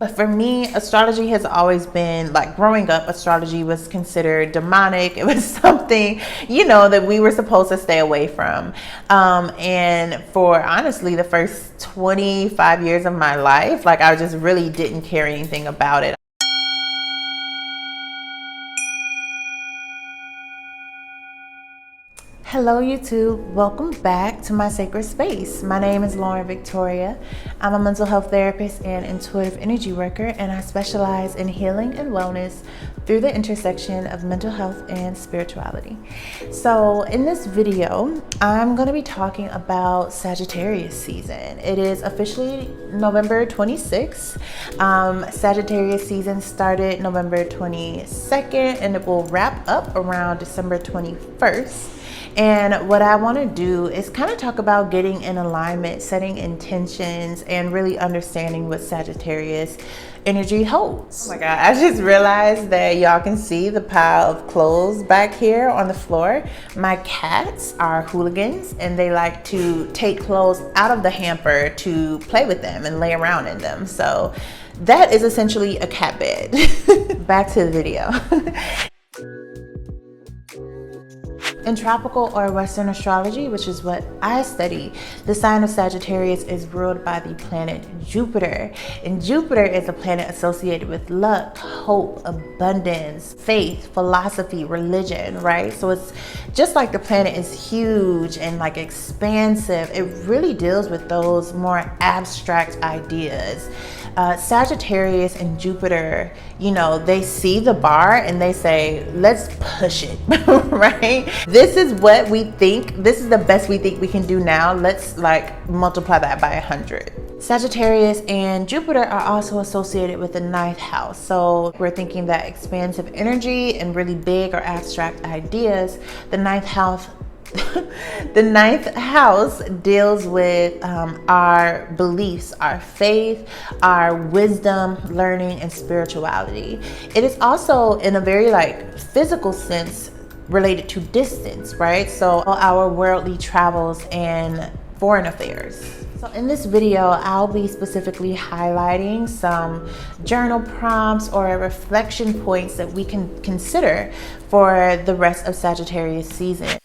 But for me, astrology has always been like growing up, astrology was considered demonic. It was something, that we were supposed to stay away from. And for honestly, the first 25 years of my life, like I just really didn't care anything about it. Hello YouTube, welcome back to my sacred space. My name is Lauren Victoria. I'm a mental health therapist and intuitive energy worker, and I specialize in healing and wellness through the intersection of mental health and spirituality. So in this video, I'm going to be talking about Sagittarius season. It is officially November 26th. Sagittarius season started November 22nd and it will wrap up around December 21st. And what I want to do is kind of talk about getting in alignment, setting intentions, and really understanding what Sagittarius energy holds. Oh my God, I just realized that y'all can see the pile of clothes back here on the floor. My cats are hooligans and they like to take clothes out of the hamper to play with them and lay around in them. So that is essentially a cat bed. Back to the video. In tropical or Western astrology, which is what I study, the sign of Sagittarius is ruled by the planet Jupiter. And Jupiter is a planet associated with luck, hope, abundance, faith, philosophy, religion, right? So it's just like the planet is huge and like expansive. It really deals with those more abstract ideas. Sagittarius and Jupiter, they see the bar and they say, let's push it, right? This is what we think. This is the best we think we can do now. Let's multiply that by 100. Sagittarius and Jupiter are also associated with the 9th house. So we're thinking that expansive energy and really big or abstract ideas. The 9th house The 9th house deals with our beliefs, our faith, our wisdom, learning, and spirituality. It is also in a very physical sense related to distance, right? So our worldly travels and foreign affairs. So in this video, I'll be specifically highlighting some journal prompts or reflection points that we can consider for the rest of Sagittarius season.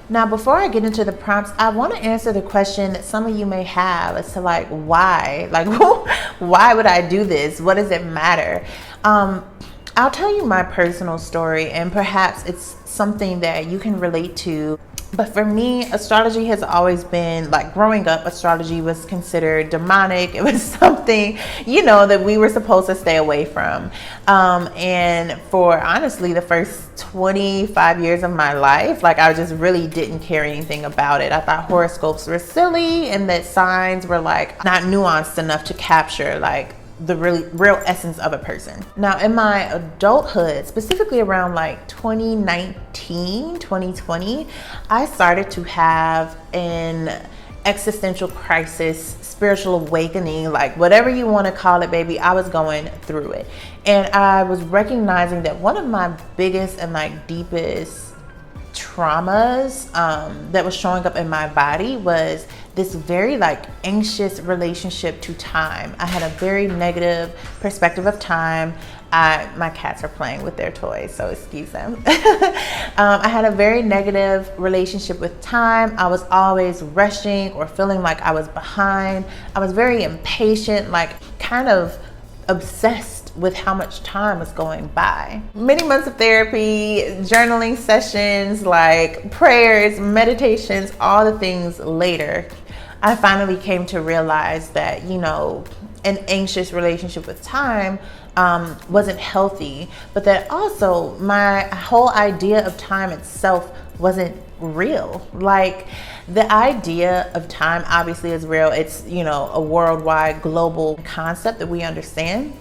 Now, before I get into the prompts, I want to answer the question that some of you may have as to why? Why would I do this? What does it matter? I'll tell you my personal story, and perhaps it's something that you can relate to. But for me, astrology has always been growing up, astrology was considered demonic. It was something, that we were supposed to stay away from. And for honestly, the first 25 years of my life, I just really didn't care anything about it. I thought horoscopes were silly and that signs were not nuanced enough to capture the real essence of a person. Now in my adulthood, specifically around 2019, 2020, I started to have an existential crisis, spiritual awakening, whatever you want to call it, baby. I was going through it. And I was recognizing that one of my biggest and deepest traumas that was showing up in my body was this very anxious relationship to time. I had a very negative perspective of time. My cats are playing with their toys, so excuse them. I had a very negative relationship with time. I was always rushing or feeling like I was behind. I was very impatient, kind of obsessed with how much time was going by. Many months of therapy, journaling sessions, prayers, meditations, all the things later, I finally came to realize that, an anxious relationship with time wasn't healthy, but that also my whole idea of time itself wasn't real. The idea of time obviously is real. It's, a worldwide global concept that we understand.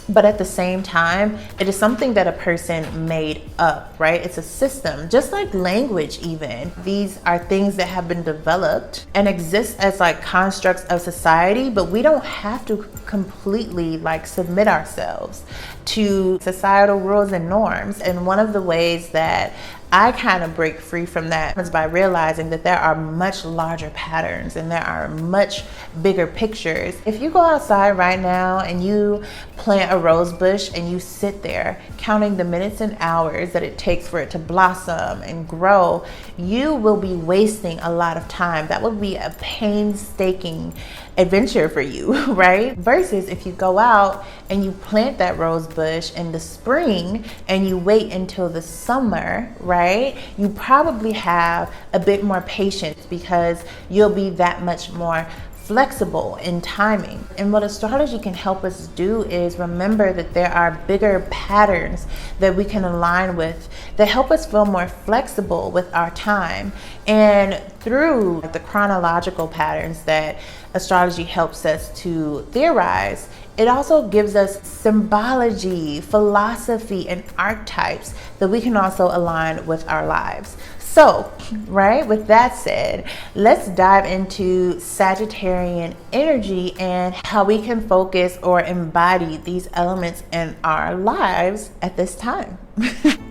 But at the same time, it is something that a person made up, right? It's a system, just like language even. These are things that have been developed and exist as constructs of society, but we don't have to completely submit ourselves to societal rules and norms. And one of the ways that I kind of break free from that by realizing that there are much larger patterns and there are much bigger pictures. If you go outside right now and you plant a rose bush and you sit there counting the minutes and hours that it takes for it to blossom and grow, you will be wasting a lot of time. That would be a painstaking adventure for you, right? Versus if you go out and you plant that rose bush in the spring and you wait until the summer, right? You probably have a bit more patience because you'll be that much more flexible in timing. And what astrology can help us do is remember that there are bigger patterns that we can align with that help us feel more flexible with our time. And through the chronological patterns that astrology helps us to theorize, it also gives us symbology, philosophy, and archetypes that we can also align with our lives. So, right, with that said, let's dive into Sagittarian energy and how we can focus or embody these elements in our lives at this time.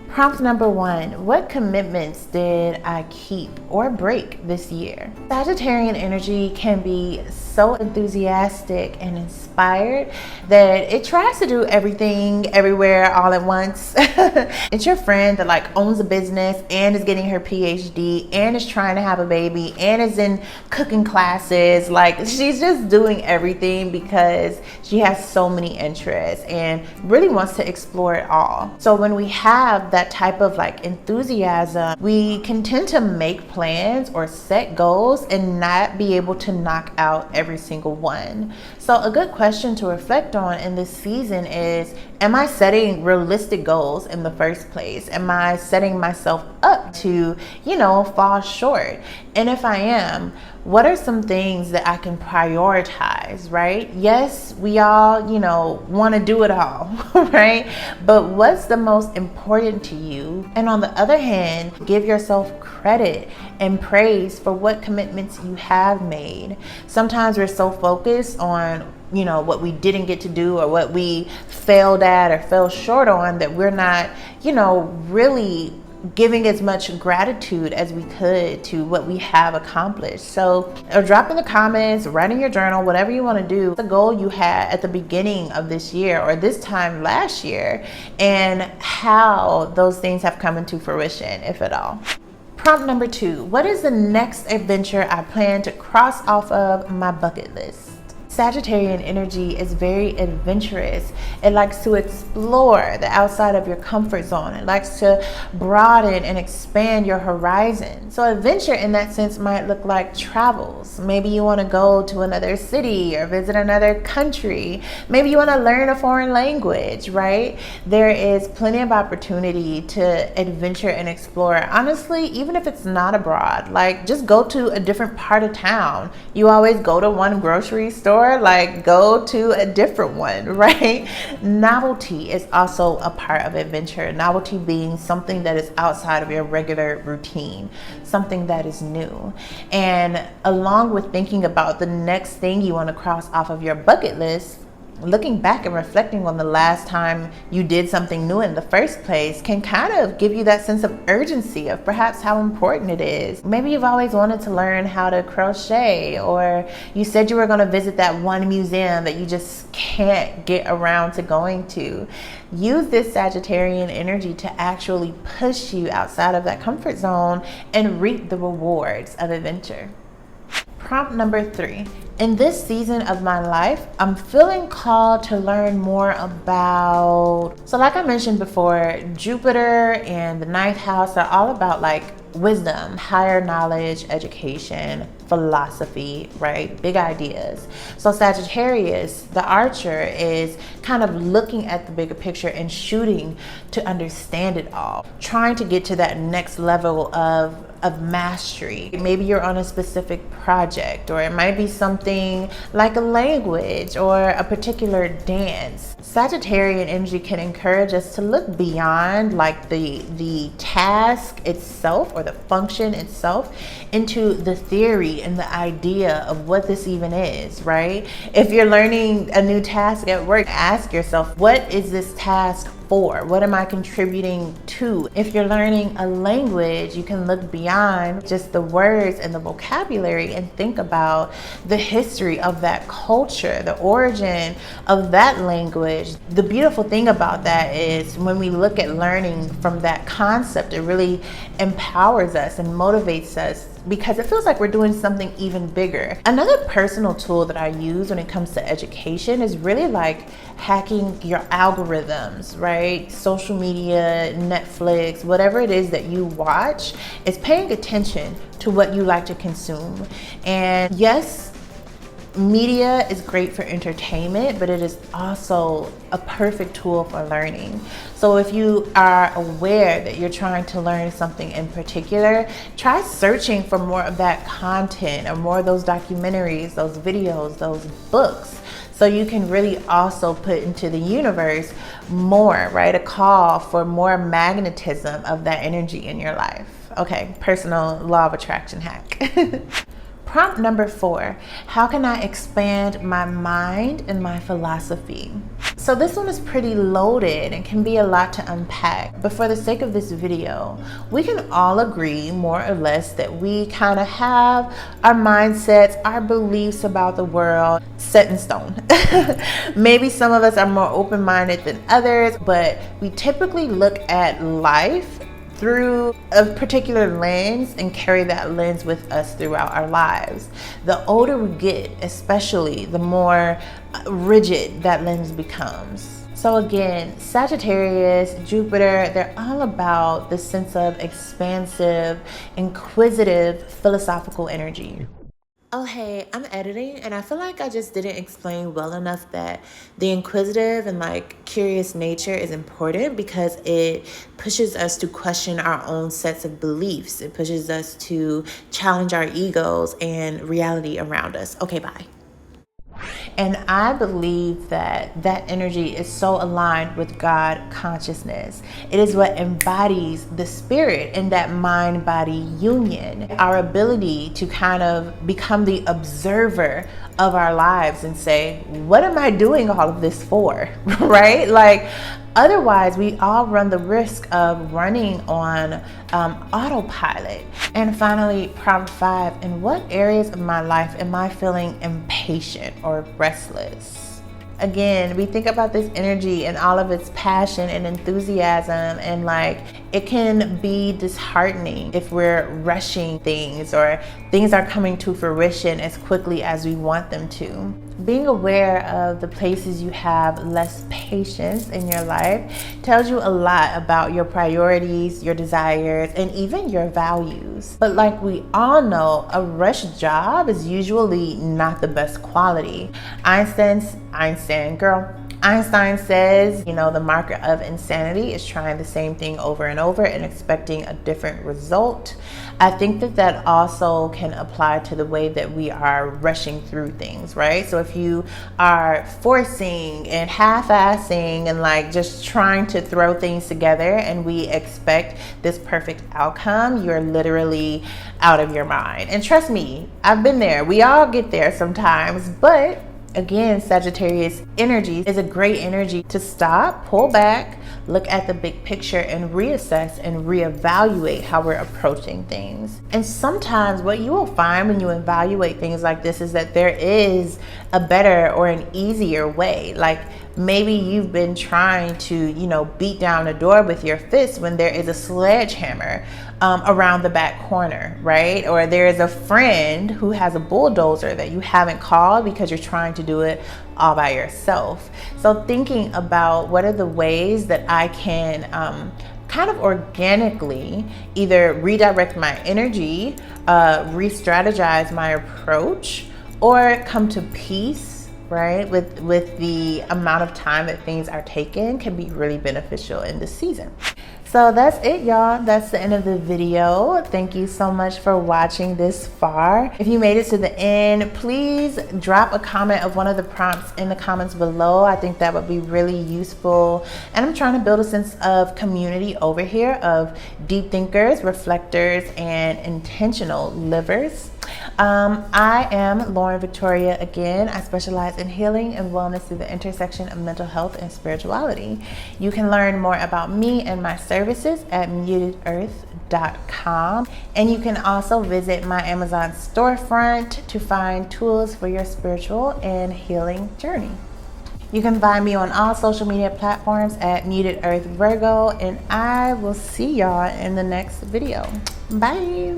Prompt number 1, what commitments did I keep or break this year? Sagittarian energy can be so enthusiastic and inspired that it tries to do everything everywhere all at once. It's your friend that like owns a business and is getting her PhD and is trying to have a baby and is in cooking classes. Like, she's just doing everything because she has so many interests and really wants to explore it all. So when we have that type of like enthusiasm, we can tend to make plans or set goals and not be able to knock out every single one. So a good question to reflect on in this season is, am I setting realistic goals in the first place? Am I setting myself up to, fall short? And if I am, what are some things that I can prioritize, right? Yes, we all, want to do it all, right? But what's the most important to you? And on the other hand, give yourself credit and praise for what commitments you have made. Sometimes we're so focused on what we didn't get to do or what we failed at or fell short on that we're not, really giving as much gratitude as we could to what we have accomplished. So drop in the comments, write in your journal, whatever you want to do, the goal you had at the beginning of this year or this time last year, and how those things have come into fruition, if at all. Prompt number 2, what is the next adventure I plan to cross off of my bucket list? Sagittarian energy is very adventurous. It likes to explore the outside of your comfort zone. It likes to broaden and expand your horizon. So adventure in that sense might look like travels. Maybe you want to go to another city or visit another country. Maybe you want to learn a foreign language, right? There is plenty of opportunity to adventure and explore. Honestly, even if it's not abroad, like just go to a different part of town. You always go to one grocery store, like go to a different one, right? Novelty is also a part of adventure. Novelty being something that is outside of your regular routine, something that is new. And along with thinking about the next thing you want to cross off of your bucket list, looking back and reflecting on the last time you did something new in the first place can kind of give you that sense of urgency of perhaps how important it is. Maybe you've always wanted to learn how to crochet, or you said you were going to visit that one museum that you just can't get around to going to. Use this Sagittarian energy to actually push you outside of that comfort zone and reap the rewards of adventure. Prompt number 3. In this season of my life, I'm feeling called to learn more about, so like I mentioned before, Jupiter and the 9th house are all about like wisdom, higher knowledge, education, philosophy, right? Big ideas. So Sagittarius, the archer, is kind of looking at the bigger picture and shooting to understand it all, trying to get to that next level of mastery. Maybe you're on a specific project, or it might be something like a language or a particular dance. Sagittarian energy can encourage us to look beyond like the task itself or the function itself into the theory energy and the idea of what this even is, right? If you're learning a new task at work, ask yourself, what is this task for? What am I contributing to? If you're learning a language, you can look beyond just the words and the vocabulary and think about the history of that culture, the origin of that language. The beautiful thing about that is when we look at learning from that concept, it really empowers us and motivates us because it feels like we're doing something even bigger. Another personal tool that I use when it comes to education is really like hacking your algorithms, right? Social media, Netflix, whatever it is that you watch, is paying attention to what you like to consume. And yes, media is great for entertainment, but it is also a perfect tool for learning. So if you are aware that you're trying to learn something in particular, try searching for more of that content or more of those documentaries, those videos, those books, so you can really also put into the universe more, right? A call for more magnetism of that energy in your life. Okay, personal law of attraction hack. Prompt number 4, how can I expand my mind and my philosophy? So this one is pretty loaded and can be a lot to unpack, but for the sake of this video, we can all agree more or less that we kind of have our mindsets, our beliefs about the world set in stone. Maybe some of us are more open-minded than others, but we typically look at life through a particular lens and carry that lens with us throughout our lives. The older we get, especially, the more rigid that lens becomes. So again, Sagittarius, Jupiter, they're all about the sense of expansive, inquisitive, philosophical energy. Oh hey, I'm editing and I feel like I just didn't explain well enough that the inquisitive and like curious nature is important because it pushes us to question our own sets of beliefs. It pushes us to challenge our egos and reality around us. Okay, bye. And I believe that that energy is so aligned with God consciousness. It is what embodies the spirit in that mind-body union. Our ability to kind of become the observer of our lives and say, what am I doing all of this for? Right? Like, otherwise, we all run the risk of running on autopilot. And finally, prompt 5, in what areas of my life am I feeling impatient or restless? Again, we think about this energy and all of its passion and enthusiasm, and like it can be disheartening if we're rushing things or things are coming to fruition as quickly as we want them to. Being aware of the places you have less patience in your life tells you a lot about your priorities, your desires, and even your values. But like we all know, a rushed job is usually not the best quality. Einstein says, you know, the marker of insanity is trying the same thing over and over and expecting a different result. I think that that also can apply to the way that we are rushing through things, right? So if you are forcing and half-assing and like just trying to throw things together and we expect this perfect outcome, you're literally out of your mind. And trust me, I've been there. We all get there sometimes, but again, Sagittarius energy is a great energy to stop, pull back, look at the big picture and reassess and reevaluate how we're approaching things. And sometimes what you will find when you evaluate things like this is that there is a better or an easier way. Like maybe you've been trying to, you know, beat down a door with your fist when there is a sledgehammer around the back corner, right? Or there is a friend who has a bulldozer that you haven't called because you're trying to do it all by yourself. So thinking about what are the ways that I can kind of organically either redirect my energy, re-strategize my approach, or come to peace, right, with the amount of time that things are taken can be really beneficial in this season. So that's it, y'all. That's the end of the video. Thank you so much for watching this far. If you made it to the end, please drop a comment of one of the prompts in the comments below. I think that would be really useful. And I'm trying to build a sense of community over here of deep thinkers, reflectors, and intentional livers. I am Lauren Victoria again. I specialize in healing and wellness through the intersection of mental health and spirituality. You can learn more about me and my services at mutedearth.com, and you can also visit my Amazon storefront to find tools for your spiritual and healing journey. You can find me on all social media platforms at Muted Earth Virgo, and I will see y'all in the next video. Bye.